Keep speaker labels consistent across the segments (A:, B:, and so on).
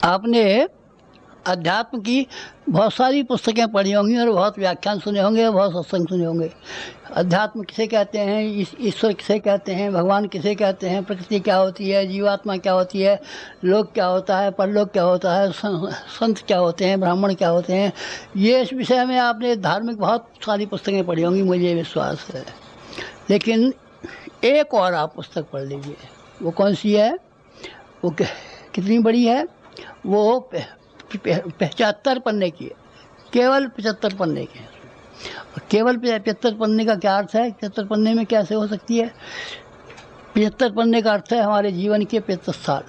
A: आपने अध्यात्म की बहुत सारी पुस्तकें पढ़ी होंगी और बहुत व्याख्यान सुने होंगे और बहुत सत्संग सुने होंगे। अध्यात्म किसे कहते हैं, ईश्वर किसे कहते हैं, भगवान किसे कहते हैं, प्रकृति क्या होती है, जीवात्मा क्या होती है, लोक क्या होता है, परलोक क्या होता है, संत क्या होते हैं, ब्राह्मण क्या होते हैं, ये इस विषय में आपने धार्मिक बहुत सारी पुस्तकें पढ़ी होंगी, मुझे विश्वास है। लेकिन एक और आप पुस्तक पढ़ लीजिए। वो कौन सी है? वो कितनी बड़ी है? वो 75 पन्ने की है, केवल 75 पन्ने की है। और केवल 75 पन्ने का क्या अर्थ है? 75 पन्ने में कैसे हो सकती है? 75 पन्ने का अर्थ है हमारे जीवन के 75 साल।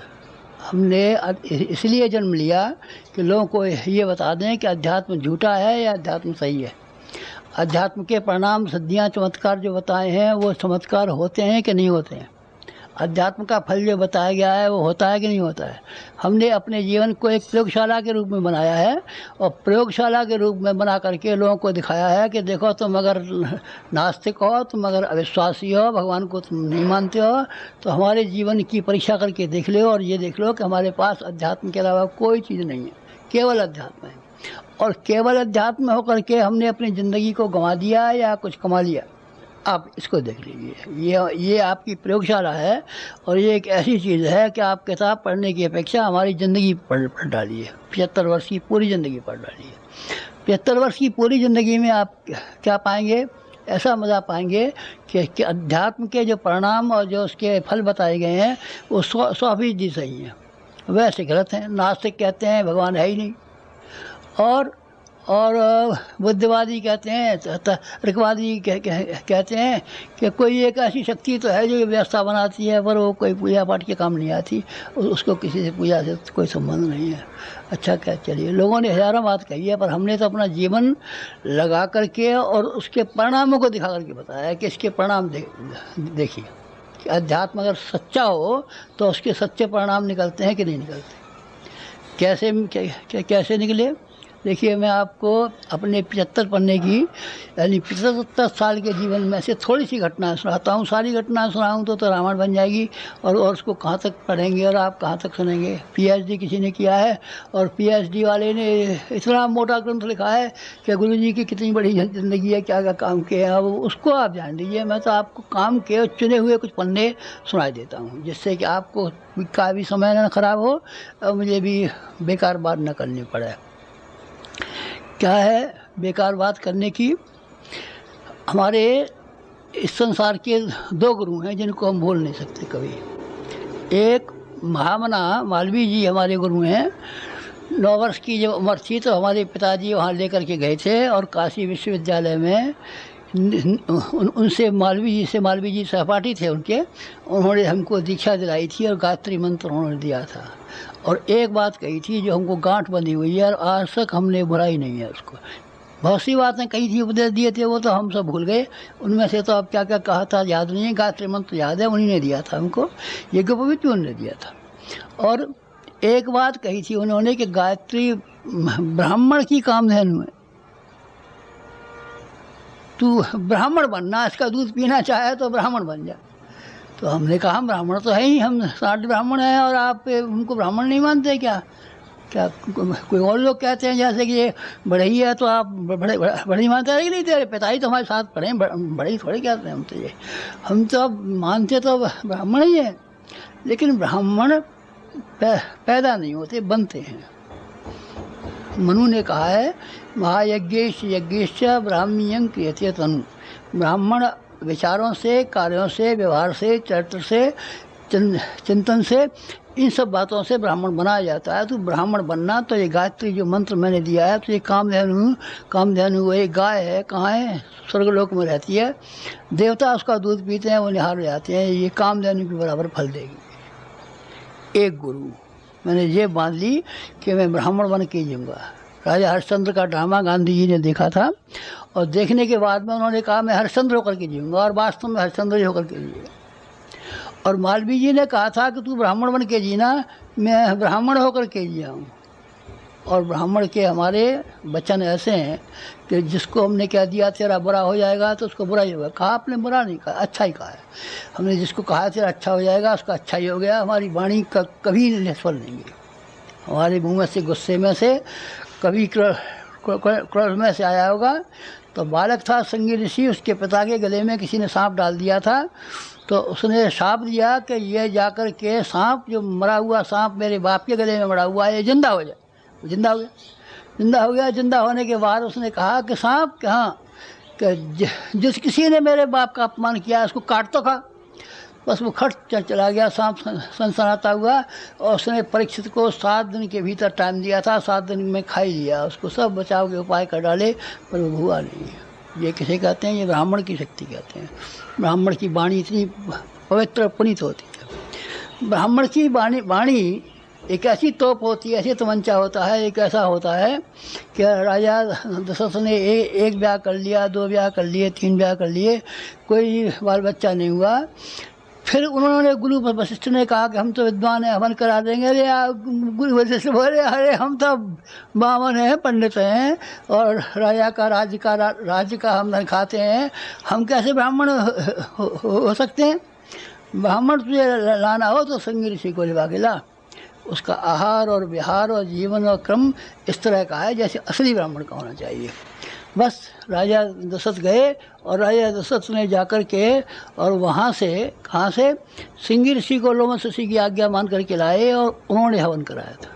A: हमने इसलिए जन्म लिया कि लोगों को ये बता दें कि अध्यात्म झूठा है या अध्यात्म सही है। अध्यात्म के परिणाम, सिद्धियाँ, चमत्कार जो बताए हैं वो चमत्कार होते हैं कि नहीं होते हैं? अध्यात्म का फल जो बताया गया है वो होता है कि नहीं होता है? हमने अपने जीवन को एक प्रयोगशाला के रूप में बनाया है और प्रयोगशाला के रूप में बना करके लोगों को दिखाया है कि देखो, तुम अगर नास्तिक हो, तुम अगर अविश्वासी हो, भगवान को तुम नहीं मानते हो, तो हमारे जीवन की परीक्षा करके देख लो और ये देख लो कि हमारे पास अध्यात्म के अलावा कोई चीज़ नहीं है, केवल अध्यात्म है। और केवल अध्यात्म होकर के हमने अपनी ज़िंदगी को गंवा दिया या कुछ कमा लिया। आप इसको देख लीजिए, ये आपकी प्रयोगशाला है और ये एक ऐसी चीज़ है कि आप किताब पढ़ने की अपेक्षा हमारी ज़िंदगी पढ़ डालिए। 75 वर्ष की पूरी ज़िंदगी पढ़ डालिए। 75 वर्ष की पूरी ज़िंदगी में आप क्या पाएंगे? ऐसा मज़ा पाएंगे कि अध्यात्म के जो परिणाम और जो उसके फल बताए गए हैं वो 100% सही हैं, वैसे गलत हैं। नास्तिक कहते हैं भगवान है ही नहीं, और बुद्धवादी कहते हैं, तर्कवादी कहते हैं कि कोई एक ऐसी शक्ति तो है जो व्यवस्था बनाती है, पर वो कोई पूजा पाठ के काम नहीं आती, उसको किसी से पूजा से कोई संबंध नहीं है। अच्छा, क्या चलिए, लोगों ने हज़ारों बात कही है, पर हमने तो अपना जीवन लगा करके और उसके परिणामों को दिखा करके बताया है कि इसके परिणाम देखिए कि अध्यात्म अगर सच्चा हो तो उसके सच्चे परिणाम निकलते हैं कि नहीं निकलते। कैसे निकले? देखिए, मैं आपको अपने 75 पन्ने की यानी 75 साल के जीवन में से थोड़ी सी घटनाएं सुनाता हूँ। सारी घटनाएं सुनाऊँ तो रामायण बन जाएगी और उसको कहाँ तक पढ़ेंगे और आप कहाँ तक सुनेंगे। पीएचडी किसी ने किया है और पीएचडी वाले ने इतना मोटा ग्रंथ लिखा है कि गुरु जी की कितनी बड़ी ज़िंदगी है, क्या क्या काम किए हैं, अब उसको आप जान लीजिए। मैं तो आपको काम के चुने हुए कुछ पन्ने सुनाई देता हूँ, जिससे कि आपको का भी समय न खराब हो और मुझे भी बेकार बात न करनी पड़े। क्या है बेकार बात करने की? हमारे इस संसार के 2 गुरु हैं जिनको हम भूल नहीं सकते कभी। एक महामना मालवीय जी हमारे गुरु हैं। 9 वर्ष की जब उम्र थी तो हमारे पिताजी वहाँ लेकर के गए थे और काशी विश्वविद्यालय में उनसे मालवीय जी सहपाठी थे उनके, उन्होंने हमको दीक्षा दिलाई थी और गायत्री मंत्र उन्होंने दिया था। और एक बात कही थी जो हमको गांठ बंधी हुई है और आज तक हमने बुराई नहीं है उसको। बहुत सी बातें कही थी, उपदेश दिए थे, वो तो हम सब भूल गए। उनमें से तो अब क्या क्या कहा था याद नहीं है। गायत्री मंत्र याद है, उन्हीं ने दिया था हमको, यज्ञोपवीत भी उन्होंने दिया था। और एक बात कही थी उन्होंने कि गायत्री ब्राह्मण की कामधेनु है, तू ब्राह्मण बनना, इसका दूध पीना चाहे तो ब्राह्मण बन जा। तो हमने कहा हम ब्राह्मण तो है ही, हम 60 ब्राह्मण हैं और आप उनको ब्राह्मण नहीं मानते क्या? कोई और लोग कहते हैं जैसे कि ये बड़े ही है तो आप बड़े ही मानते हैं कि नहीं, तेरे पिता ही तो हमारे साथ पढ़े, बड़े ही थोड़े कहते हैं हम तो। ये हम तो अब मानते तो ब्राह्मण ही है, लेकिन ब्राह्मण पैदा नहीं होते, बनते हैं। मनु ने कहा है महायज्ञेश यज्ञेश ब्राह्मीयं क्रियते तनु। ब्राह्मण विचारों से, कार्यों से, व्यवहार से, चरित्र से, चिंतन से, इन सब बातों से ब्राह्मण बनाया जाता है। तो ब्राह्मण बनना तो ये गायत्री जो मंत्र मैंने दिया है, तो ये कामधेनु वो एक गाय है, कहाँ है? स्वर्गलोक में रहती है। देवता उसका दूध पीते हैं, वो निहार हो जाते हैं। ये कामधेनु के बराबर फल देगी। एक गुरु मैंने ये बांध ली कि मैं ब्राह्मण बन के जीऊँगा। राजा हरिश्चंद्र का ड्रामा गांधी जी ने देखा था और देखने के बाद में उन्होंने कहा मैं हरिश्चंद्र होकर के जीऊँगा, और वास्तव में हरिश्चंद्र ही होकर के जिए। और मालवीय जी ने कहा था कि तू ब्राह्मण बन के जीना, मैं ब्राह्मण होकर के जिया हूँ। और ब्राह्मण के हमारे वचन ऐसे हैं कि जिसको हमने कह दिया तेरा बुरा हो जाएगा तो उसको बुरा ही होगा। कहा आपने बुरा नहीं कहा, अच्छा ही कहा है। हमने जिसको कहा तेरा अच्छा हो जाएगा उसका अच्छा ही हो गया। हमारी वाणी का कभी निष्फल नहीं है। हमारे मुंह में से, गुस्से में से, कभी क्रोध में से आया होगा। तो बालक था संगी ऋषि, उसके पिता के गले में किसी ने सांप डाल दिया था। तो उसने शाप दिया कि ये जाकर के सांप, जो मरा हुआ सांप मेरे बाप के गले में मरा हुआ है, ये जिंदा हो जाए। जिंदा हो गया। जिंदा हो गया। जिंदा होने के बाद उसने कहा कि सांप कि हाँ, कि जिस किसी ने मेरे बाप का अपमान किया उसको काट तो खा। बस वो खट चला गया सांप सनसनाता हुआ। और उसने परीक्षित को 7 दिन के भीतर टाइम दिया था, 7 दिन में खा ही लिया उसको, सब बचाव के उपाय कर डाले, पर वो हुआ नहीं। ये किसे कहते हैं? ये ब्राह्मण की शक्ति कहते हैं। ब्राह्मण की वाणी इतनी पवित्र पुनीत होती है। ब्राह्मण की वाणी एक ऐसी तोप होती है, ऐसी तमंचा होता है, एक ऐसा होता है कि राजा दशरथ ने एक ब्याह कर लिया, 2 ब्याह कर लिए, 3 ब्याह कर लिए, कोई बाल बच्चा नहीं हुआ। फिर उन्होंने गुरु वशिष्ठ ने कहा कि हम तो विद्वान हैं, हवन करा देंगे। अरे गुरु वशिष्ठ बोले, अरे हम तो बामन हैं, पंडित हैं, और राजा का राज्य का हम धन खाते हैं, हम कैसे ब्राह्मण हो सकते हैं? ब्राह्मण तुझे लाना हो तो संगी ऋषि को लिवा के ला। उसका आहार और विहार और जीवन और क्रम इस तरह का है जैसे असली ब्राह्मण का होना चाहिए। बस राजा दशरथ गए, और राजा दशरथ ने जाकर के और वहाँ से, कहाँ से, सिंगी ऋषि को लोमस ऋषि की आज्ञा मान करके लाए, और उन्होंने हवन कराया था।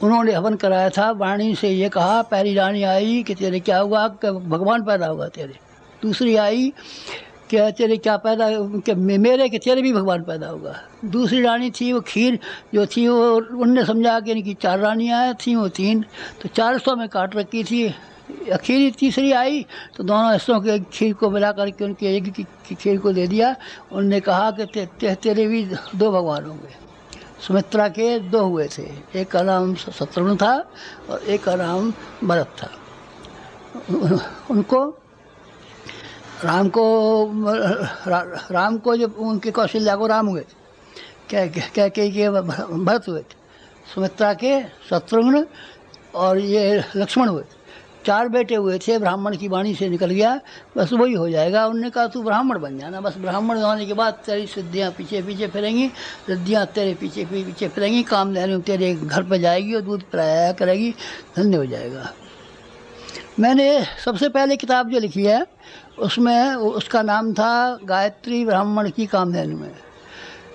A: उन्होंने हवन कराया था, वाणी से ये कहा, पहली रानी आई कि तेरे क्या हुआ? कि भगवान पैदा होगा तेरे। दूसरी आई क्या तेरे क्या पैदा, कि मेरे कि तेरे भी भगवान पैदा होगा। दूसरी रानी थी, वो खीर जो थी, वो उनने समझा कि इनकी 4 रानियाँ थीं, वो 3, तो 400 में काट रखी थी। अखीरी तीसरी आई तो दोनों हिस्सों के खीर को मिला करके उनके एक की खीर को दे दिया। उनने कहा कि तेरे भी 2 भगवान होंगे। सुमित्रा के 2 हुए थे, एक का नाम शत्रुघ्न था और एक का नाम भरत था। उनको राम को जब उनके कौशल्या को राम हुए थे, क्या के भरत हुए थे, सुमित्रा के शत्रुघ्न और ये लक्ष्मण हुए थे। 4 बेटे हुए थे। ब्राह्मण की वाणी से निकल गया, बस वही हो जाएगा। उन्होंने कहा तू ब्राह्मण बन जाना, बस ब्राह्मण होने के बाद तेरी सिद्धियाँ पीछे पीछे फिरेंगी, रिद्धियाँ तेरे पीछे पीछे फिरेंगी, कामधेनु तेरे घर पर जाएगी और दूध पिलाया करेगी, धन्य हो जाएगा। मैंने सबसे पहले किताब जो लिखी है उसमें उसका नाम था गायत्री ब्राह्मण की कामधेनु में।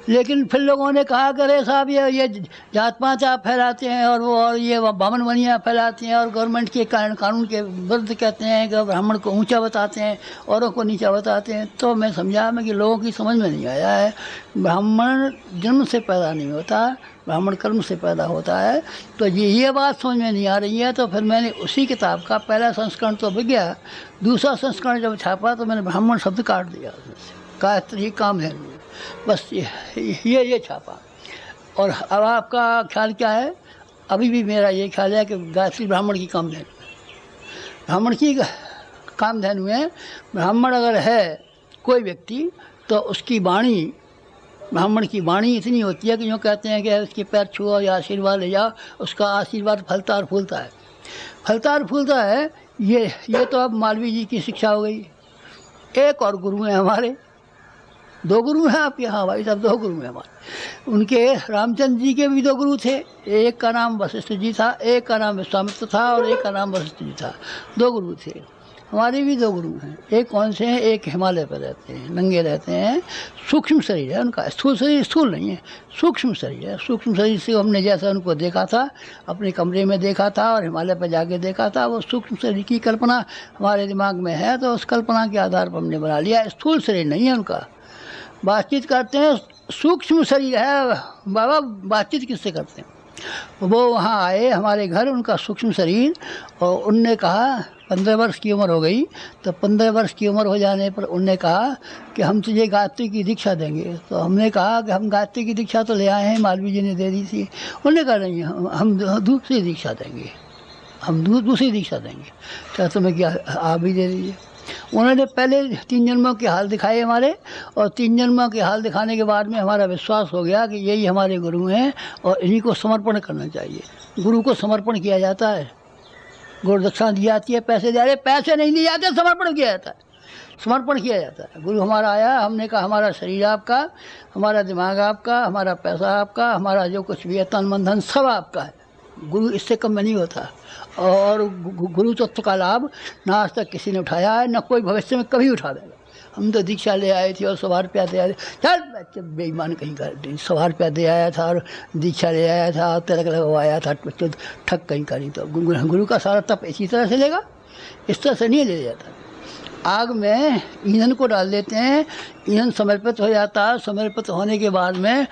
A: लेकिन फिर लोगों ने कहा कि अरे साहब ये जात पात आप फैलाते हैं और ये बामन बनियाँ फैलाते हैं और गवर्नमेंट के कानून के विरुद्ध कहते हैं कि ब्राह्मण को ऊंचा बताते हैं, औरों को नीचा बताते हैं। तो मैं समझा कि लोगों की समझ में नहीं आया है। ब्राह्मण जन्म से पैदा नहीं होता, ब्राह्मण कर्म से पैदा होता है। तो ये बात समझ में नहीं आ रही है। तो फिर मैंने उसी किताब का पहला संस्करण तो बिक गया, दूसरा संस्करण जब छापा तो मैंने ब्राह्मण शब्द काट दिया उसमें से, गायत्री कामधेनु, बस ये छापा। और अब आपका ख्याल क्या है? अभी भी मेरा ये ख्याल है कि गायत्री ब्राह्मण की कामधेनु, ब्राह्मण की कामधेनु है। ब्राह्मण अगर है कोई व्यक्ति तो उसकी वाणी, ब्राह्मण की वाणी इतनी होती है कि यूँ कहते हैं कि उसके पैर छुओ या आशीर्वाद ले जाओ, उसका आशीर्वाद फलता और फूलता है, फलता और फूलता है। ये तो अब मालवीय जी की शिक्षा हो गई। एक और गुरु हैं हमारे, 2 गुरु हैं आपके यहाँ भाई साहब, 2 गुरु हैं हमारे। उनके रामचंद्र जी के भी 2 गुरु थे, एक का नाम वशिष्ठ जी था, एक का नाम विश्वामित्र था और एक का नाम वशिष्ठ जी था। 2 गुरु थे। हमारे भी 2 गुरु हैं। एक कौन से हैं? एक हिमालय पर रहते हैं, नंगे रहते हैं, सूक्ष्म शरीर है उनका, स्थूल शरीर स्थूल नहीं है, सूक्ष्म शरीर है। सूक्ष्म शरीर से हमने जैसा उनको देखा था, अपने कमरे में देखा था और हिमालय पर जाके देखा था, वो सूक्ष्म शरीर की कल्पना हमारे दिमाग में है, तो उस कल्पना के आधार पर हमने बना लिया। स्थूल शरीर नहीं है उनका। बातचीत करते हैं, सूक्ष्म शरीर है बाबा, बातचीत किससे करते हैं? वो वहाँ आए हमारे घर, उनका सूक्ष्म शरीर, और उनने कहा 15 वर्ष की उम्र हो गई। तो 15 वर्ष की उम्र हो जाने पर उनने कहा कि हम तुझे गायत्री की दीक्षा देंगे। तो हमने कहा कि हम गायत्री की दीक्षा तो ले आए हैं, मालवीय जी ने दे दी थी। उन्होंने कहा नहीं, हम दूसरी दीक्षा देंगे, हम दूसरी दीक्षा देंगे, क्या तुम्हें क्या आप भी दे दीजिए। उन्होंने पहले 3 जन्मों के हाल दिखाए हमारे, और 3 जन्मों के हाल दिखाने के बाद में हमारा विश्वास हो गया कि यही हमारे गुरु हैं और इन्हीं को समर्पण करना चाहिए। गुरु को समर्पण किया जाता है, गुरु दक्षिणा दी जाती है, पैसे दे, पैसे नहीं दिए जाते, समर्पण किया जाता है, समर्पण किया जाता है। गुरु हमारा आया, हमने कहा हमारा शरीर आपका, हमारा दिमाग आपका, हमारा पैसा आपका, हमारा जो कुछ भी है तन मन धन सब आपका है, गुरु इससे कम में नहीं होता। और गुरु तत्व का लाभ ना आज तक किसी ने उठाया है, न कोई भविष्य में कभी उठावेगा। हम तो दीक्षा ले आए थे और 100 रुपया दे आए थे, चल बेईमान कहीं का 100 रुपया दे आया था और दीक्षा ले आया था और तिलक लगवाया था, ठग कहीं का नहीं। तो गुरु का सारा तप इसी तरह से लेगा, इस तरह से नहीं ले जाता। आग में ईंधन को डाल देते हैं, ईंधन समर्पित हो जाता है, समर्पित होने के बाद में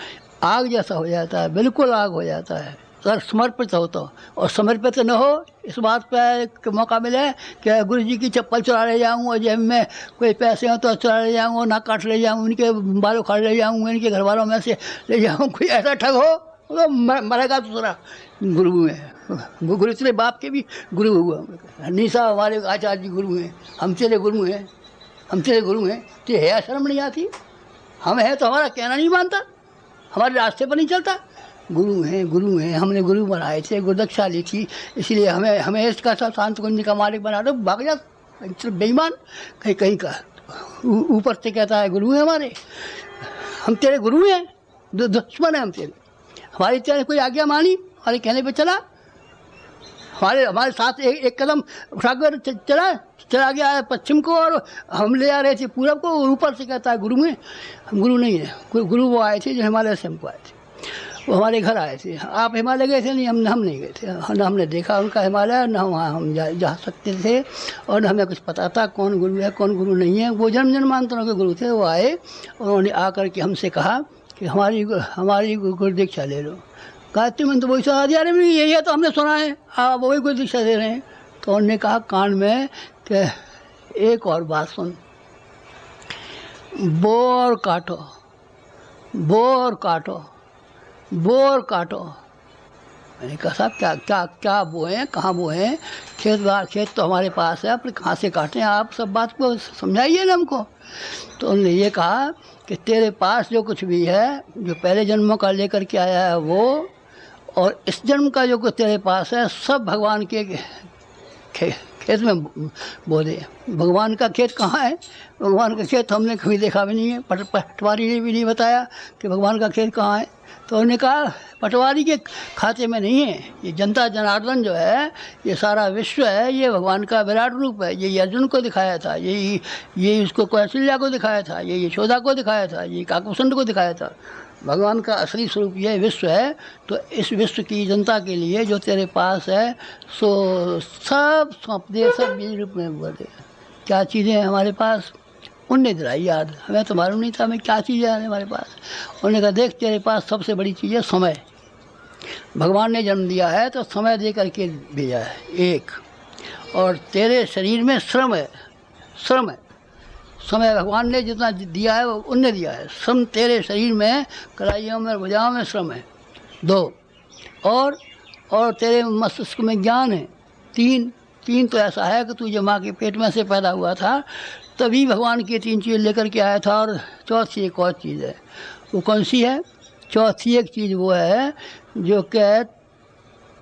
A: आग जैसा हो जाता है, बिल्कुल आग हो जाता है अगर समर्पित हो तो। और समर्पित न हो, इस बात पर मौका मिले कि गुरु जी की चप्पल चुरा ले जाऊँ और जेब में कोई पैसे हो तो चुरा ले जाऊँ, नाक काट ले जाऊँ, इनके बाल उखाड़ ले जाऊँ, इनके घर वालों में से ले जाऊँ, कोई ऐसा ठग हो तो मरेगा दूसरा। गुरु है, गुरु तेरे बाप के भी गुरु हुआ। निशा हमारे आचार्य जी गुरु हैं, हम तेरे गुरु हैं, हम तेरे गुरु हैं। तो है शर्म नहीं आती? हम हैं तो हमारा कहना नहीं मानता, हमारे रास्ते पर नहीं चलता। गुरु हैं, हमने गुरु बनाए थे, गुरुदक्षा ली थी, इसलिए हमें इसका सब शांत कुंज का मालिक बना दो। भाग जा बेईमान कहीं कहीं का। ऊपर से कहता है गुरु हैं हमारे, हम तेरे गुरु हैं, दुश्मन है हम तेरे। हमारी तेरे कोई आज्ञा मानी, हमारे कहने पे चला, हमारे साथ एक कदम उठाकर चला गया है पश्चिम को और हम ले आ रहे थे पूरब को। ऊपर से कहता है गुरु हैं। हम गुरु नहीं है। गुरु वो आए थे जो हिमालय से हमको आए थे, वो हमारे घर आए थे। आप हिमालय गए थे? नहीं, हम नहीं गए थे, न हमने देखा उनका हिमालय, न वहाँ हम जा सकते थे और न हमें कुछ पता था कौन गुरु है कौन गुरु नहीं है। वो जन्मांतरों के गुरु थे। वो आए, उन्होंने आकर के हमसे कहा कि हमारी गुरु दीक्षा ले लो। कहा तुम तो वही सुना दिया, अरे यही है तो हमने सुना है, आप वही कोई दीक्षा दे रहे हैं। तो उन्होंने कहा कान में कि एक और बात सुन, बोर काटो, बोर काटो, बोर काटो। मैंने कहा साहब क्या क्या क्या बोए, कहाँ बोए? खेत तो हमारे पास है, पर कहाँ से काटें? आप सब बात को समझाइए ना हमको। तो उन्होंने ये कहा कि तेरे पास जो कुछ भी है, जो पहले जन्मों का लेकर के आया है वो, और इस जन्म का जो कुछ तेरे पास है, सब भगवान के खेत में बो दे। भगवान का खेत कहाँ है? भगवान का खेत हमने कभी देखा भी नहीं है, पटवारी ने भी नहीं बताया कि भगवान का खेत कहाँ है। तो उन्होंने कहा पटवारी के खाते में नहीं है, ये जनता जनार्दन जो है, ये सारा विश्व है, ये भगवान का विराट रूप है। ये अर्जुन को दिखाया था, ये उसको कौशल्या को दिखाया था, ये यशोदा को दिखाया था, ये काकुसंड को दिखाया था। भगवान का असली स्वरूप ये विश्व है। तो इस विश्व की जनता के लिए जो तेरे पास है सो सब सौंप दे, सब मेरे रूप में बोल दे। क्या चीज़ें हैं हमारे पास? उनने दिलाई याद, हमें तो मालूम नहीं था हमें क्या चीज़ें हैं हमारे पास। उन्होंने कहा देख तेरे पास सबसे बड़ी चीज़ है समय। भगवान ने जन्म दिया है तो समय दे करके भेजा है एक, और तेरे शरीर में श्रम है, श्रम है। समय भगवान ने जितना दिया है वो उनने दिया है। श्रम तेरे शरीर में, कलाइयों में, भुजाओं में श्रम है 2, और तेरे मस्तिष्क में ज्ञान है 3 तो ऐसा है कि तू जब माँ के पेट में से पैदा हुआ था तभी भगवान की 3 चीज़ लेकर के आया था। और चौथी एक और चीज़ है, वो कौन सी है? चौथी एक चीज़ वो है जो कि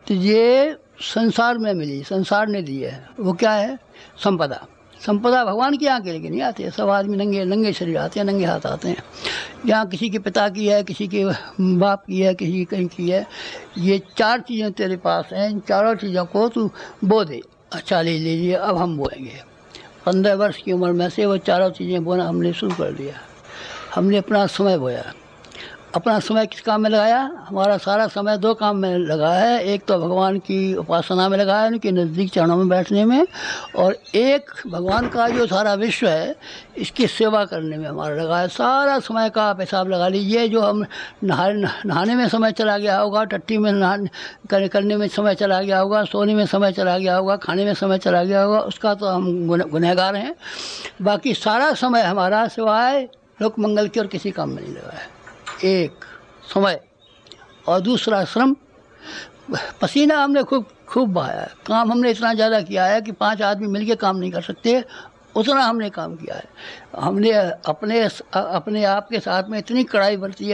A: तुझे संसार में मिली, संसार ने दी है। वो क्या है? संपदा। संपदा भगवान के यहाँ के लेके नहीं आते, सब आदमी नंगे शरीर आते हैं, नंगे हाथ आते हैं। यहाँ किसी के पिता की है, किसी के बाप की है, किसी की कहीं की है। ये 4 चीज़ें तेरे पास हैं, इन चारों चीज़ों को तू बो दे। अच्छा ले लीजिए, अब हम बोएंगे। 15 वर्ष की उम्र में से वो चारों चीज़ें बोना हमने शुरू कर दिया। हमने अपना समय बोया। अपना समय किस काम में लगाया? हमारा सारा समय 2 काम में लगा है। एक तो भगवान की उपासना में लगा है, उनके नज़दीक चरणों में बैठने में, और एक भगवान का जो सारा विश्व है इसकी सेवा करने में हमारा लगा है। सारा समय का आप हिसाब लगा लीजिए। जो हम नहाने में समय चला गया होगा, टट्टी में करने में समय चला गया होगा, सोने में समय चला गया होगा, खाने में समय चला गया होगा, उसका तो हम गुनहगार हैं। बाकी सारा समय हमारा सिवाय लोक मंगल के और किसी काम में नहीं लगा है। एक समय और दूसरा श्रम। पसीना हमने खूब बहाया है। काम हमने इतना ज़्यादा किया है कि 5 आदमी मिलके काम नहीं कर सकते, उतना हमने काम किया है। हमने अपने आप के साथ में इतनी कड़ाई बरती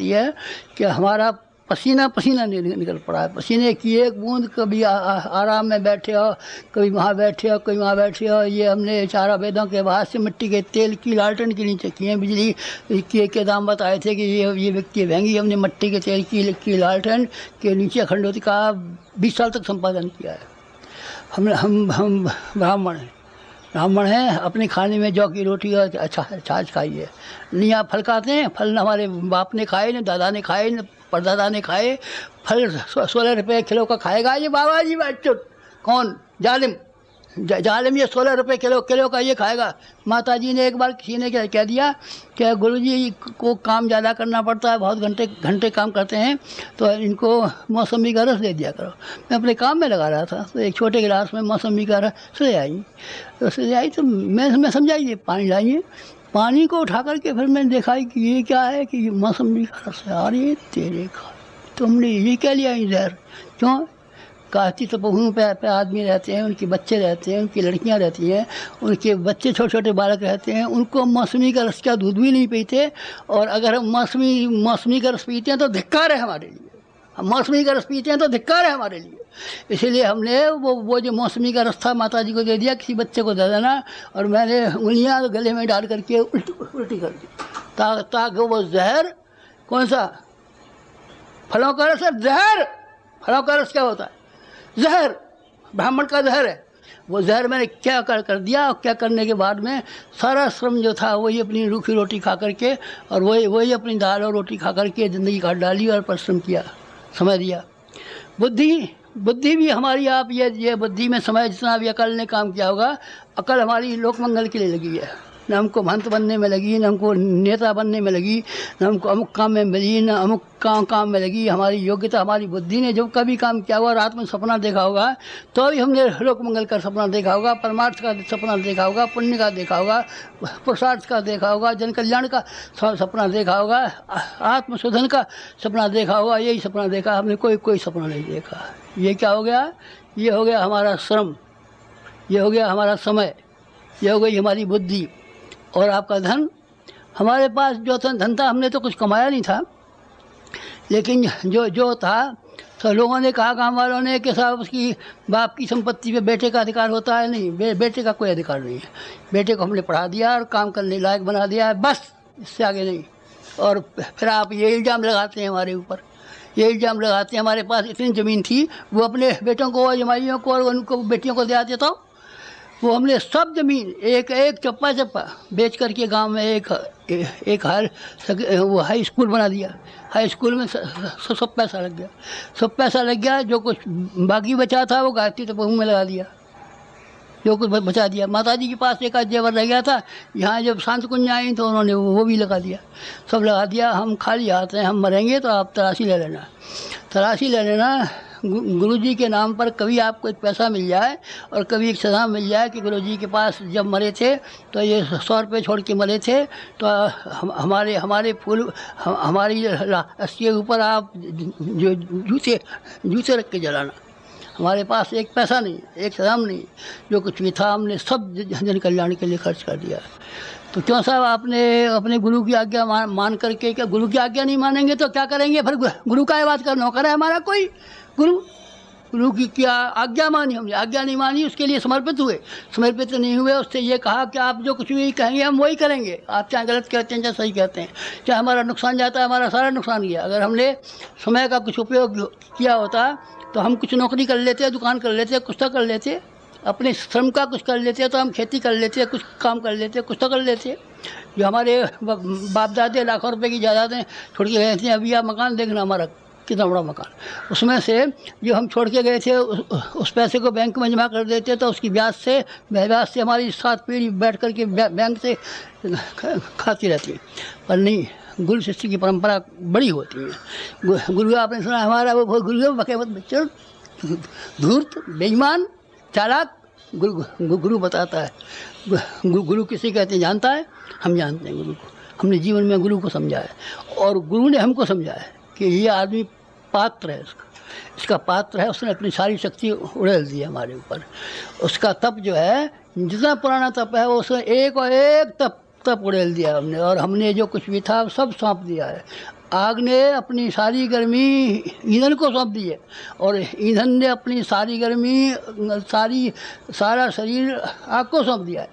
A: है कि हमारा पसीना पसीना निकल पड़ा है। पसीने की एक बूंद, कभी आराम में बैठे हो, कभी वहाँ बैठे हो, कभी वहाँ बैठे हो। ये हमने चारा वेदों के बाद से मिट्टी के तेल की लालटेन के नीचे किए। बिजली के दाम बताए थे कि ये व्यक्ति महंगी। हमने मिट्टी के तेल की लालटेन के नीचे अखंडोती का 20 साल तक संपादन किया है। हम ब्राह्मण हैं। अपने खाने में जौ की रोटी और छाछ खाई है। नहीं आप फल खाते हैं? फल न हमारे बाप ने खाए, न दादा ने खाए, न परदादा ने खाए। फल 16 रुपये किलो का खाएगा ये बाबा जी बच्चों? कौन जालिम? जालिम ये 16 रुपये किलो का ये खाएगा। माता जी ने एक बार किसी ने क्या कह दिया कि गुरुजी को काम ज़्यादा करना पड़ता है, बहुत घंटे काम करते हैं, तो इनको मौसमी का रस दे दिया करो। मैं अपने काम में लगा रहा था तो एक छोटे गिलास में मौसमी का रस ले आई तो मैं समझाइए पानी लाइए। पानी को उठा करके फिर मैंने देखा कि ये क्या है, कि ये मौसमी का रस है। अरे तेरे का तुमने ये क्या लिया इधर? क्यों? काशी तपोभूमि पे आदमी रहते हैं, उनके बच्चे रहते हैं, उनकी लड़कियां रहती हैं, उनके बच्चे छोटे छोटे बालक रहते हैं, उनको मौसमी का रस का दूध भी नहीं पीते। और अगर हम मौसमी का रस पीते हैं तो धिक्कार है हमारे लिए। हम मौसमी का रस पीते हैं तो धिक्कार है हमारे लिए। इसीलिए हमने वो जो मौसमी का रस था माता जी को दे दिया, किसी बच्चे को दे देना। और मैंने उंगलियाँ गले में डाल करके उल्टी कर दी ताकि वो जहर, कौन सा फलों का रस है? जहर। फलों का रस क्या होता है? जहर। ब्राह्मण का जहर है। वो जहर मैंने क्या कर दिया। और क्या करने के बाद में सारा श्रम जो था वही अपनी रूखी रोटी खा करके और वही अपनी दाल और रोटी खा करके ज़िंदगी काट डाली और परिश्रम किया, समय दिया। बुद्धि भी हमारी, आप ये बुद्धि में समय जितना भी अकल ने काम किया होगा, अकल हमारी लोक मंगल के लिए लगी है। न हमको महंत बनने में लगी, न हमको नेता बनने में लगी, न हमको अमुक काम में मिली, न अमुक काम में लगी। हमारी योग्यता, हमारी बुद्धि ने जो कभी काम किया होगा, रात में सपना देखा होगा तो भी हमने लोक मंगल का सपना देखा होगा, परमार्थ का सपना देखा होगा, पुण्य का देखा होगा, पुरुषार्थ का देखा होगा, जन कल्याण का सपना देखा होगा, आत्मशोधन का सपना देखा होगा। यही सपना देखा हमने, कोई सपना नहीं देखा। ये क्या हो गया? ये हो गया हमारा श्रम, ये हो गया हमारा समय, ये हो गई हमारी बुद्धि। और आपका धन, हमारे पास जो धन था, हमने तो कुछ कमाया नहीं था, लेकिन जो था तो लोगों ने कहा, गाँव वालों ने, कि साहब उसकी बाप की संपत्ति पे बेटे का अधिकार होता है। नहीं, बेटे का कोई अधिकार नहीं है। बेटे को हमने पढ़ा दिया और काम करने लायक बना दिया है, बस, इससे आगे नहीं। और फिर आप ये इल्ज़ाम लगाते हैं हमारे ऊपर, ये इल्ज़ाम लगाते हैं हमारे पास इतनी ज़मीन थी, वो अपने बेटों को, जमाइयों को और उनको बेटियों को दे आते। तो वो हमने सब ज़मीन एक चप्पा बेच करके गांव में एक वो हाई स्कूल बना दिया। हाई स्कूल में सब पैसा लग गया। जो कुछ बाकी बचा था वो गायत्री तपोभूमि में लगा दिया, जो कुछ बचा दिया। माता जी के पास एक आध जेवर रह गया था, यहाँ जब शांत कुंज आई तो उन्होंने वो भी लगा दिया, सब लगा दिया। हम खाली हाथ हैं, हम मरेंगे तो आप तलाशी ले लेना। गुरुजी के नाम पर कभी आपको एक पैसा मिल जाए और कभी एक सदा मिल जाए कि गुरुजी के पास जब मरे थे तो ये 100 रुपये छोड़ के मरे थे, तो हमारे फूल, हमारी रस्सी के ऊपर आप जो जूते रख के जलाना। हमारे पास एक पैसा नहीं, एक सदाम नहीं, जो कुछ भी था हमने सब जन कल्याण के लिए खर्च कर दिया। तो क्यों साहब आपने अपने गुरु की आज्ञा मान करके, क्या गुरु की आज्ञा नहीं मानेंगे तो क्या करेंगे? फिर गुरु का बात का नौकर है हमारा कोई? गुरु की क्या आज्ञा मानी हमने? आज्ञा नहीं मानी, उसके लिए समर्पित नहीं हुए। उससे ये कहा कि आप जो कुछ भी कहेंगे हम वही करेंगे, आप चाहे गलत कहते हैं चाहे सही कहते हैं, चाहे हमारा नुकसान जाता है, हमारा सारा नुकसान गया। अगर हमने समय का कुछ उपयोग किया होता तो हम कुछ नौकरी कर लेते, दुकान कर लेते, कुछ तो कर लेते, अपने श्रम का कुछ कर लेते, तो हम खेती कर लेते, कुछ काम कर लेते, कुछ तो कर लेते। जो हमारे बाप दादे लाखों रुपए की जायदादें छोड़ के गए थे, अभी आप मकान देखना हमारा कितना बड़ा मकान, उसमें से जो हम छोड़ के गए थे उस पैसे को बैंक में जमा कर देते, तो उसकी ब्याज से हमारी 7 पीढ़ी बैठ कर के बैंक से खाती रहती है। पर नहीं, गुरु शिष्य की परंपरा बड़ी होती है। गुरु आपने सुना हमारा वो गुरु बकेवत बच्चों, धूर्त, बेईमान, चालाक, गुरु बताता है। गुरु किसे कहते हैं जानता है? हम जानते हैं गुरु को, हमने जीवन में गुरु को समझा है और गुरु ने हमको समझा है कि ये आदमी पात्र है, इसका पात्र है। उसने अपनी सारी शक्ति उड़ेल दी हमारे ऊपर। उसका तप जो है, जितना पुराना तप है, उसने एक और एक तप उड़ेल दिया हमने, और हमने जो कुछ भी था सब सौंप दिया है। आग ने अपनी सारी गर्मी ईंधन को सौंप दी है और ईंधन ने अपनी सारी गर्मी सारा शरीर आग को सौंप दिया है।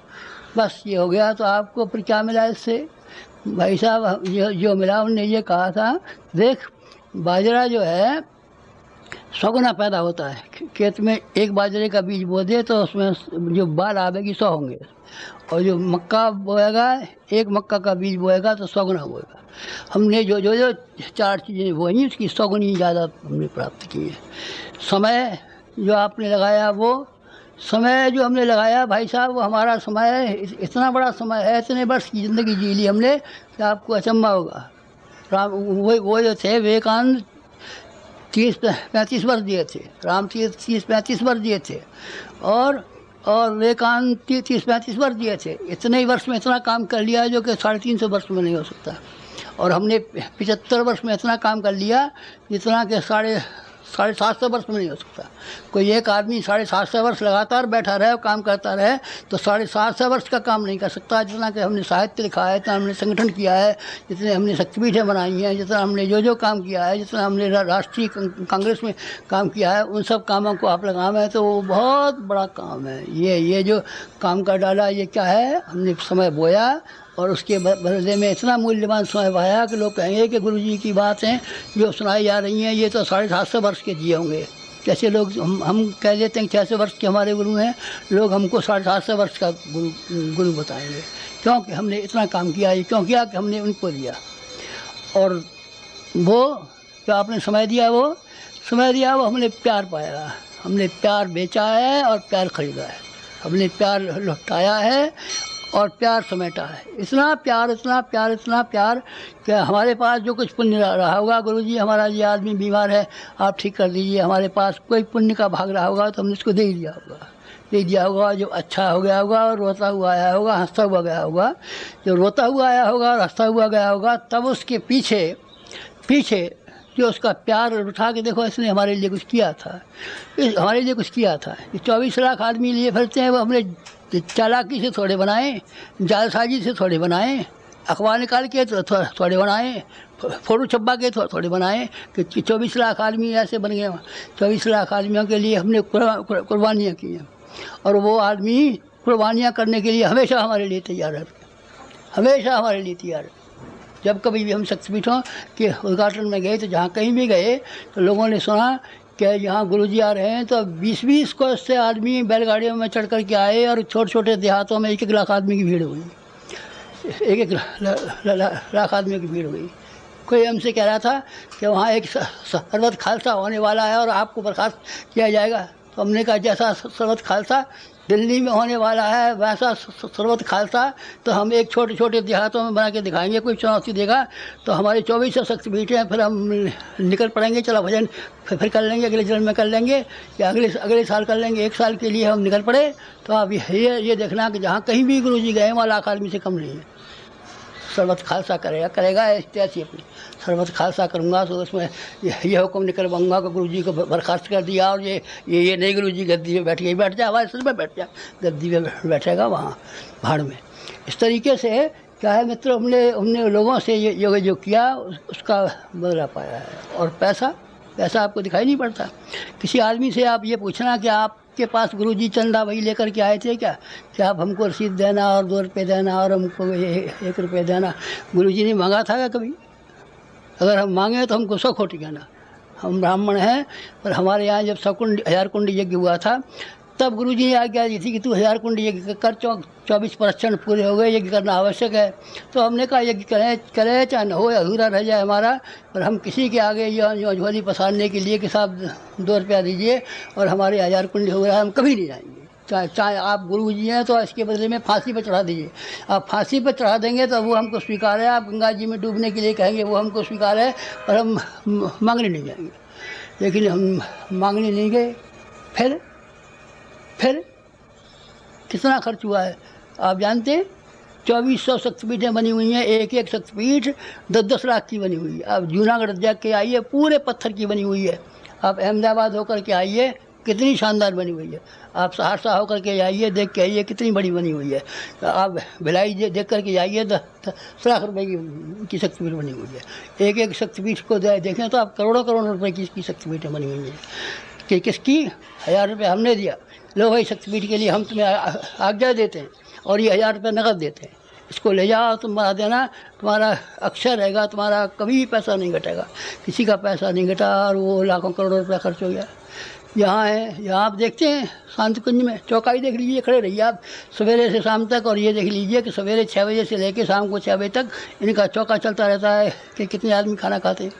A: बस ये हो गया। तो आपको फिर क्या मिला इससे? भाई साहब जो मिला उनने ये कहा था, देख बाजरा जो है 100 गुना पैदा होता है। खेत में एक बाजरे का बीज बो दे तो उसमें जो बाल आवेगी 100 होंगे, और जो मक्का बोएगा, एक मक्का का बीज बोएगा तो 100 गुना बोएगा। हमने जो जो जो 4 चीज़ें बोई उसकी 100 गुनी ज़्यादा हमने प्राप्त की है। समय जो आपने लगाया, वो समय जो हमने लगाया भाई साहब, वो हमारा समय इतना बड़ा समय है, इतने वर्ष की ज़िंदगी जी ली हमने कि आपको अचंभा होगा। राम वो जो थे विवेकानंद 30-35 वर्ष दिए थे, राम 30-35 वर्ष दिए थे, और विवेकानंद 30-35 वर्ष दिए थे। इतने ही वर्ष में इतना काम कर लिया जो कि 350 वर्ष में नहीं हो सकता। और हमने 75 वर्ष में इतना काम कर लिया जितना कि 750 वर्ष में नहीं हो सकता। कोई एक आदमी 750 वर्ष लगातार बैठा रहे और काम करता रहे तो 750 वर्ष का काम नहीं कर सकता। जितना कि हमने साहित्य लिखा है, जितना हमने संगठन किया है, जितने हमने शक्तिपीठें बनाई हैं, जितना हमने जो काम किया है, जितना हमने राष्ट्रीय कांग्रेस में काम किया है, उन सब कामों को आप लगाम है तो वो बहुत बड़ा काम है। ये जो काम का डाला, ये क्या है? हमने समय बोया और उसके बदले में इतना मूल्यवान समय पाया कि लोग कहेंगे कि गुरुजी की बातें जो सुनाई जा रही हैं ये तो 750 वर्ष के जिए होंगे। कैसे लोग हम कह देते हैं 600 वर्ष के हमारे गुरु हैं, लोग हमको 750 वर्ष का गुरु बताएंगे। क्योंकि हमने इतना काम किया। ये क्यों किया? कि हमने उनको दिया। और वो जो आपने समय दिया, वो हमने प्यार पाया। हमने प्यार बेचा है और प्यार खरीदा है। हमने प्यार लौटाया है और प्यार समेटा है। इतना प्यार कि हमारे पास जो कुछ पुण्य रहा होगा, गुरुजी हमारा ये आदमी बीमार है, आप ठीक कर दीजिए, हमारे पास कोई पुण्य का भाग रहा होगा तो हमने उसको दे दिया होगा। जो अच्छा हो गया होगा और रोता हुआ आया होगा, हंसता हुआ गया होगा। जो रोता हुआ आया होगा और हंसता हुआ गया होगा, तब उसके पीछे जो उसका प्यार उठा के देखो, इसने हमारे लिए कुछ किया था, हमारे लिए कुछ किया था। 24 लाख आदमी लिए फिरते हैं, वो हमने चालाकी से थोड़े बनाए, जालसाजी से थोड़े बनाए, अखबार निकाल के थोड़े बनाए, फोटो छपा के थोड़े बनाए कि 24 लाख आदमी ऐसे बन गए। 24 लाख आदमियों के लिए हमने कुर्बानियाँ की हैं, और वो आदमी कुर्बानियाँ करने के लिए हमेशा हमारे लिए तैयार है, हमेशा हमारे लिए तैयार है। जब कभी भी हम शक्तिपीठों के उद्घाटन में गए तो जहाँ कहीं भी गए तो लोगों ने सुना कि यहाँ गुरुजी आ रहे हैं, तो 20-20 को से आदमी बैलगाड़ियों में चढ़ कर के आए और छोटे देहातों में 1-1 लाख आदमी की भीड़ हुई, 1-1 लाख आदमी की भीड़ हुई। कोई हमसे कह रहा था कि वहाँ एक सरबत खालसा होने वाला है और आपको बर्खास्त किया जाएगा। तो हमने कहा जैसा सरबत खालसा दिल्ली में होने वाला है वैसा सरबत खालसा तो हम एक छोटे देहातों में बना के दिखाएंगे। कोई चुनौती देगा तो हमारी 24 शक्तिपीठें हैं, फिर हम निकल पड़ेंगे। चलो भजन फिर कर लेंगे, अगले जन्म में कर लेंगे या अगले साल कर लेंगे। 1 साल के लिए हम निकल पड़े तो आप ये देखना कि जहाँ कहीं भी गुरुजी गए वहाँ लाख आदमी से कम नहीं है। सरबत खालसा करेगा ऐसी अपनी सरबत खालसा करूँगा तो उसमें ये हुक्म निकलवाऊँगा कि गुरुजी को बर्खास्त कर दिया और ये नहीं गुरुजी गद्दी पे बैठ जा, हमारे सिर पर बैठ जा, गद्दी पे बैठेगा वहाँ भाड़ में। इस तरीके से क्या है मित्र, हमने लोगों से ये जो किया उसका बदला पाया है। और पैसा आपको दिखाई नहीं पड़ता। किसी आदमी से आप ये पूछना कि आपके पास गुरुजी चंदा वही लेकर के आए थे क्या आप हमको रसीद देना और 2 रुपये देना और हमको 1 रुपये देना। गुरुजी ने मांगा था क्या कभी? अगर हम मांगे तो हमको 100 खोटी कहना। हम ब्राह्मण हैं, पर हमारे यहाँ जब 1000 कुंड यज्ञ हुआ था तब गुरुजी ने आज्ञा दी थी कि तू 1000 कुंड यज्ञ कर, 24 प्रदक्षिण पूरे हो गए, यज्ञ करना आवश्यक है। तो हमने कहा यज्ञ करें चाहे न हो, अधूरा रह जाए हमारा, पर हम किसी के आगे यो झोली पसारने के लिए कि साहब 2 रुपया दीजिए और हमारे 1000 कुंड हो रहा है, हम कभी नहीं जाएंगे। चाहे आप गुरुजी हैं तो इसके बदले में फांसी पर चढ़ा दीजिए। आप फांसी पर चढ़ा देंगे तो वो हमको स्वीकार है। आप गंगा जी में डूबने के लिए कहेंगे वो हमको स्वीकार है, पर हम मांगने नहीं जाएंगे। लेकिन हम मांगने नहीं गए। फिर कितना खर्च हुआ है आप जानते हैं? 2400 शक्तिपीठें बनी हुई हैं, एक शक्तिपीठ 10-10 लाख की बनी हुई है। आप जूनागढ़ जाके आइए, पूरे पत्थर की बनी हुई है। आप अहमदाबाद होकर के आइए, कितनी शानदार बनी हुई है। आप सहरसा होकर के जाइए, देख के आइए कितनी बड़ी बनी हुई है। आप भिलाई देख कर के जाइए, 10 लाख रुपए की शक्तिपीठ बनी हुई है। एक एक शक्तिपीठ को देखें तो आप करोड़ों करोड़ रुपए की शक्तिपीठें बनी हुई हैं। कि किसकी? 1000 रुपये हमने दिया, लो भाई शक्तिपीठ के लिए हम तुम्हें आज्ञा देते हैं और ये 1000 रुपये नकद देते हैं, इसको ले जाओ, तुम बना देना, तुम्हारा अक्षर रहेगा, तुम्हारा कभी पैसा नहीं घटेगा। किसी का पैसा नहीं घटा और वो लाखों करोड़ों रुपया खर्च हो गया। यहाँ है, यहाँ आप देखते हैं शांति कुंज में चौकाई देख लीजिए, खड़े रहिए आप सवेरे से शाम तक, और ये देख लीजिए कि सवेरे 6 बजे से लेकर शाम को 6 बजे तक इनका चौका चलता रहता है कि कितने आदमी खाना खाते हैं।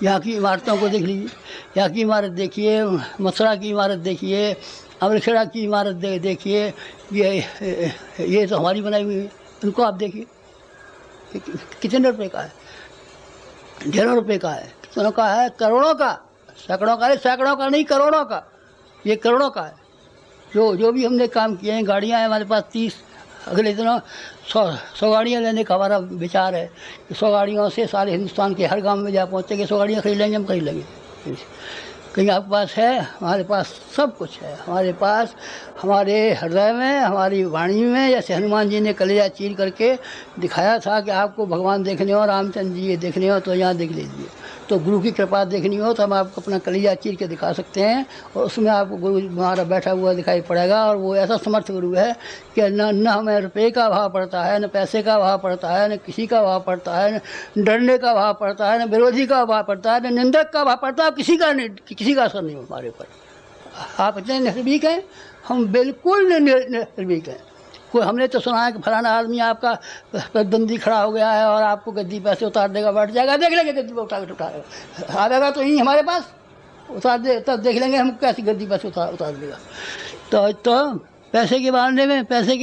A: यहाँ की इमारतों को देख लीजिए, यहाँ की इमारत देखिए, मथुरा की इमारत देखिए, अमृतसर की इमारत देखिए, ये तो हमारी बनाई हुई है। उनको आप देखिए कितने रुपए का है, ढेरों रुपए का है, कितनों का है, करोड़ों का, सैकड़ों का, सैकड़ों का नहीं करोड़ों का, ये करोड़ों का है। जो भी हमने काम किए हैं, गाड़ियाँ हैं हमारे पास 30, अगले दिनों 100 गाड़ियाँ लेने का हमारा विचार है। 100 गाड़ियों से सारे हिंदुस्तान के हर गांव में जा पहुँचेंगे, 100 गाड़ियाँ खरीद लेंगे, हम खरीद लेंगे। कहीं आपके पास है? हमारे पास सब कुछ है। हमारे पास, हमारे हृदय में, हमारी वाणी में, जैसे हनुमान जी ने कलेजा चीर करके दिखाया था कि आपको भगवान देखने हो, रामचंद्र जी देखने हो तो यहाँ देख लीजिए। तो गुरु की कृपा देखनी हो तो हम आपको अपना कलेजा चीर के दिखा सकते हैं, और उसमें आपको गुरु हमारा बैठा हुआ दिखाई पड़ेगा। और वो ऐसा समर्थ गुरु है कि न हमें रुपये का भाव पड़ता है, न पैसे का भाव पड़ता है, न किसी का भाव पड़ता है, न डरने का भाव पड़ता है, न विरोधी का भाव पड़ता है, न निंदक का भाव पड़ता है, किसी का असर नहीं हमारे ऊपर। आप इतने निर्भीक हैं, हम बिल्कुल निर्भीक हैं। कोई हमने तो सुना है कि फलाना आदमी आपका प्रतिद्वंदी खड़ा हो गया है और आपको गद्दी पैसे उतार देगा, बैठ जाएगा, देख लेंगे गद्दी पर उठाएगा, आएगा तो यही हमारे पास उतार दे, तब देख लेंगे हम कैसी गद्दी पैसे उतार देगा। तो पैसे के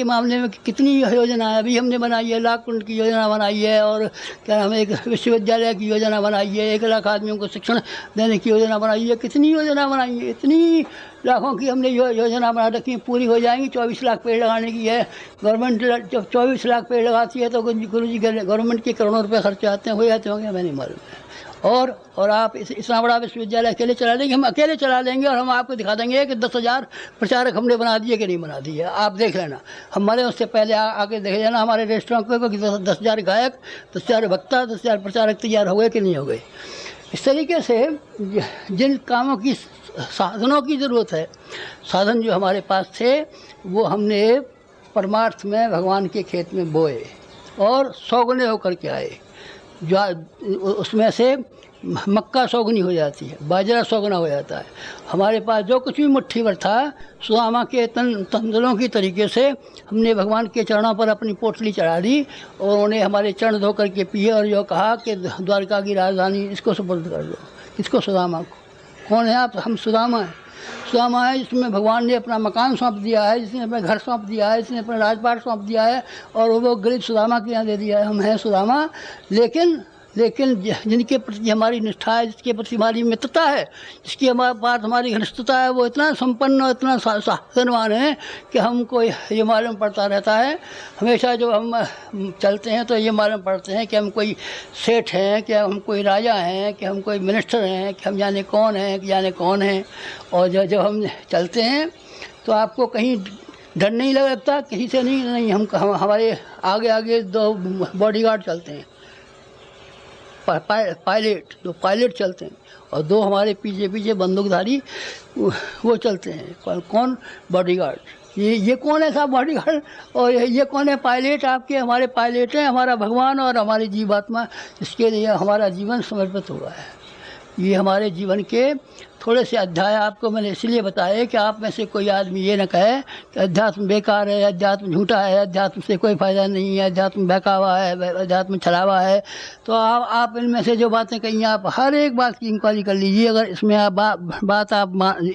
A: मामले में कितनी योजना है अभी हमने बनाई है। लाख कुंड की योजना बनाई है, और क्या हमें एक विश्वविद्यालय की योजना बनाई है, 1 लाख आदमियों को शिक्षण देने की योजना बनाई है। कितनी योजना बनाई है, इतनी लाखों की हमने योजना बना रखी है, पूरी हो जाएंगी। 24 लाख पेड़ लगाने की है गवर्नमेंट। जब 24 लाख पेड़ लगाती है तो गुरु जी गवर्नमेंट के करोड़ों रुपये खर्चे आते हैं, हो जाते होंगे, हमें नहीं मालूम है। और आप इतना बड़ा विश्वविद्यालय अकेले चला लेंगे? हम अकेले चला लेंगे, और हम आपको दिखा देंगे कि 10,000 प्रचारक हमने बना दिए कि नहीं बना दिए। आप देख लेना, हमारे उससे पहले आके देख लेना हमारे रेस्टोरेंट को कि 10,000 गायक, 10,000 वक्ता, 10,000 प्रचारक तैयार हो गए कि नहीं हो गए। इस तरीके से जिन कामों की, साधनों की ज़रूरत है, साधन जो हमारे पास थे वो हमने परमार्थ में भगवान के खेत में बोए और सौगुने होकर के आए। जो उसमें से मक्का सौगनी हो जाती है, बाजरा सौगना हो जाता है। हमारे पास जो कुछ भी मुट्ठी भर था, सुदामा के तंदुलों की तरीके से हमने भगवान के चरणों पर अपनी पोटली चढ़ा दी, और उन्हें हमारे चरण धो करके पिए, और जो कहा कि द्वारका की राजधानी इसको सुपुर्द कर दो। किसको? सुदामा को। कौन है आप? हम सुदामा हैं। सुदामा है जिसमें भगवान ने अपना मकान सौंप दिया है, जिसने अपना घर सौंप दिया है, जिसने अपना राजपाट सौंप दिया है, और वो गरीब सुदामा के यहाँ दे दिया है। हम हैं सुदामा, लेकिन जिनके प्रति हमारी निष्ठा है, जिसके प्रति हमारी मित्रता है, जिसकी हमारे पास हमारी घनिष्ठता है, वो इतना संपन्न और इतना साधनवान है कि हमको ये मालूम पड़ता रहता है हमेशा। जब हम चलते हैं तो ये मालूम पड़ते हैं कि हम कोई सेठ हैं, कि हम कोई राजा हैं, कि हम कोई मिनिस्टर हैं, कि हम जाने कौन हैं, कि जाने कौन हैं। और जब हम चलते हैं तो आपको कहीं डर नहीं लगता, किसी से नहीं। हम हमारे आगे आगे 2 बॉडीगार्ड चलते हैं, पायलट, 2 पायलट चलते हैं, और 2 हमारे पीछे पीछे बंदूकधारी वो चलते हैं। कौन? बॉडीगार्ड। ये कौन है साहब? बॉडीगार्ड। और ये कौन है? पायलट। आपके हमारे पायलट हैं, हमारा भगवान और हमारी जीवात्मा, इसके लिए हमारा जीवन समर्पित हुआ है। ये हमारे जीवन के थोड़े से अध्याय आपको मैंने इसलिए बताए कि आप में से कोई आदमी ये न कहे कि अध्यात्म बेकार है, अध्यात्म झूठा है, अध्यात्म से कोई फ़ायदा नहीं है, अध्यात्म बहकावा है, अध्यात्म छलावा है। तो आप इनमें से जो बातें कही, आप हर एक बात की इंक्वायरी कर लीजिए। अगर इसमें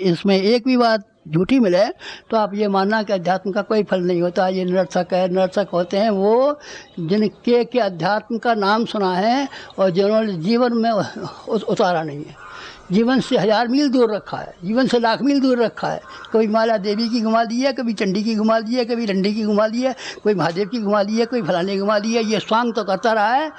A: इसमें एक भी बात झूठी मिले तो आप ये मानना कि अध्यात्म का कोई फल नहीं होता, ये निरर्थक है। निरर्थक होते हैं वो जिनके के अध्यात्म का नाम सुना है और जिन्होंने जीवन में उतारा नहीं है, जीवन से 1000 मील दूर रखा है, जीवन से लाख मील दूर रखा है। कभी माला देवी की घुमा दी है, कभी चंडी की घुमा दी है, कभी रंडी की घुमा दी है, कोई महादेव की घुमा दी है, कोई फलाने घुमा दी है। ये स्वांग तो करता रहा है,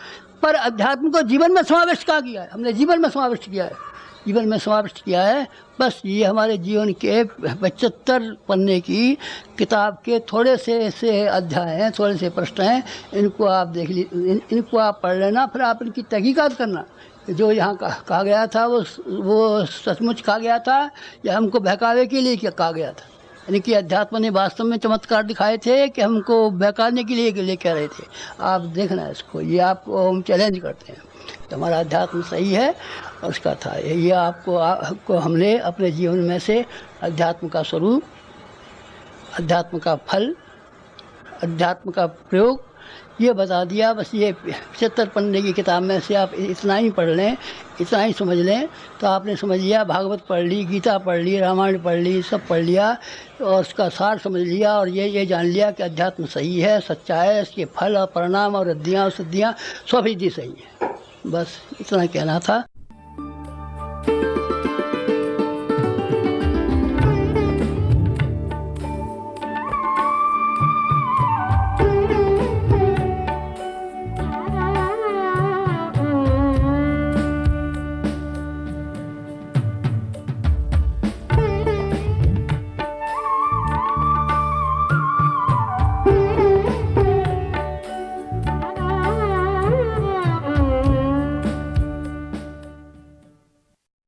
A: पर अध्यात्म को जीवन में समाविष्ट किया है, हमने जीवन में समाविष्ट किया है। जीवन में समाविष्ट किया है। बस ये हमारे जीवन के 75 पन्ने की किताब के थोड़े से ऐसे अध्याय हैं, थोड़े से प्रश्न हैं, इनको आप देख इनको आप पढ़ लेना, फिर आप इनकी तहकीकात करना। जो यहाँ कहा गया था वो सचमुच कहा गया था या हमको बहकावे के लिए क्या कहा गया था? यानी कि अध्यात्म ने वास्तव में चमत्कार दिखाए थे कि हमको बहकाने के लिए कह रहे थे? आप देखना इसको, ये आपको हम चैलेंज करते हैं। तो हमारा अध्यात्म सही है और उसका था ये आपको हमने अपने जीवन में से अध्यात्म का स्वरूप, अध्यात्म का फल, अध्यात्म का प्रयोग ये बता दिया। बस ये 75 पन्ने की किताब में से आप इतना ही पढ़ लें, इतना ही समझ लें तो आपने समझ लिया। भागवत पढ़ ली, गीता पढ़ ली, रामायण पढ़ ली, सब पढ़ लिया और उसका सार समझ लिया और ये जान लिया कि अध्यात्म सही है, सच्चा है, इसके फल और परिणाम और रिद्धियाँ और सिद्धियाँ सब ही सही है। बस इतना कहना था।